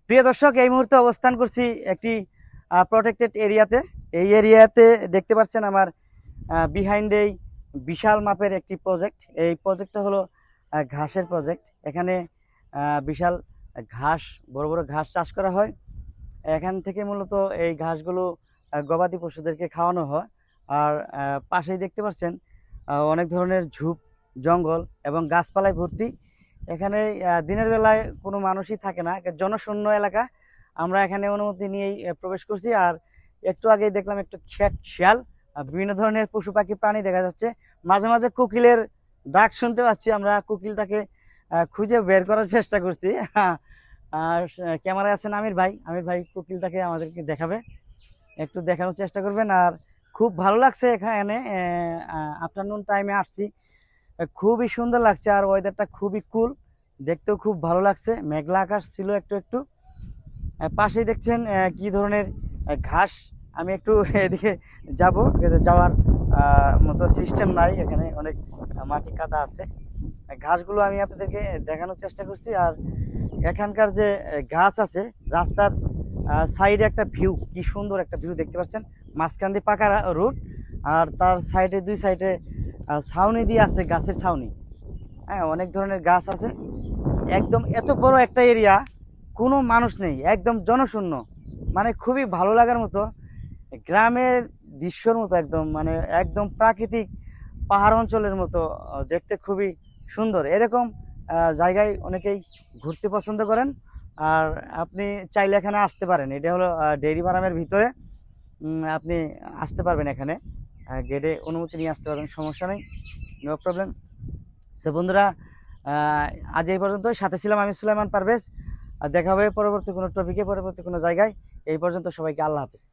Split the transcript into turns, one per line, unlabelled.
প্রিয় দর্শক, এই মুহূর্তে অবস্থান করছি একটি প্রোটেক্টেড এরিয়াতে। এই এরিয়াতে দেখতে পাচ্ছেন আমার বিহাইন্ড এই বিশাল মাপের একটি প্রজেক্ট। এই প্রজেক্টটা হলো ঘাসের প্রজেক্ট। এখানে বিশাল ঘাস, বড় বড় ঘাস চাষ করা হয়। এখান থেকে মূলত এই ঘাসগুলো গবাদি পশুদেরকে খাওয়ানো হয়। আর পাশেই দেখতে পাচ্ছেন অনেক ধরনের ঝোপ জঙ্গল এবং গাছপালায় ভর্তি। এখানে দিনের বেলায় কোনো মানুষই থাকে না, জনশূন্য এলাকা। আমরা এখানে অনুমতি নিয়েই প্রবেশ করছি। আর একটু আগেই দেখলাম একটু শিয়াল, বিভিন্ন ধরনের পশু পাখি প্রাণী দেখা যাচ্ছে। মাঝে মাঝে কোকিলের ডাক শুনতে পাচ্ছি। আমরা কোকিলটাকে খুঁজে বের করার চেষ্টা করছি। আর ক্যামেরায় আছেন আমির ভাই। আমির ভাই কোকিলটাকে আমাদেরকে দেখাবে, একটু দেখানোর চেষ্টা করবেন। আর খুব ভালো লাগছে এখানে, আফটারনুন টাইমে আসছি, খুবই সুন্দর লাগছে। আর ওয়েদারটা খুবই কুল, দেখতেও খুব ভালো লাগছে। মেঘলা আকাশ ছিল একটু একটু। পাশেই দেখছেন কি ধরনের ঘাস। আমি একটু এদিকে যাব, যাওয়ার মতো সিস্টেম নাই, এখানে অনেক মাটি কাদা আছে। ঘাসগুলো আমি আপনাদেরকে দেখানোর চেষ্টা করছি। আর এখানকার যে গাছ আছে, রাস্তার সাইডে একটা ভিউ, কি সুন্দর একটা ভিউ দেখতে পাচ্ছেন। মাঝখান দিয়ে পাকা রুট, আর তার সাইডে দুই সাইডে ছাউনি দিয়ে আছে, গাছের ছাউনি। হ্যাঁ, অনেক ধরনের গাছ আছে। একদম এত বড় একটা এরিয়া, কোনো মানুষ নেই, একদম জনশূন্য। মানে খুবই ভালো লাগার মতো, গ্রামের দৃশ্যর মতো, একদম মানে একদম প্রাকৃতিক পাহাড় অঞ্চলের মতো। দেখতে খুবই সুন্দর। এরকম জায়গায় অনেকেই ঘুরতে পছন্দ করেন। আর আপনি চাইলে এখানে আসতে পারেন। এটা হলো ডেইরি ফার্মের ভিতরে। আপনি আসতে পারবেন এখানে, গেটে অনুমতি নিয়ে আসতে পারবেন, সমস্যা নেই, নো প্রবলেম। সো বন্ধুরা, আজ এই পর্যন্ত। সাথে ছিলাম আমি সুলাইমান পারভেজ। আর দেখা হবে পরবর্তী কোনো টপিকে, পরবর্তী কোনো জায়গায়। এই পর্যন্ত সবাইকে আল্লাহ হাফিজ।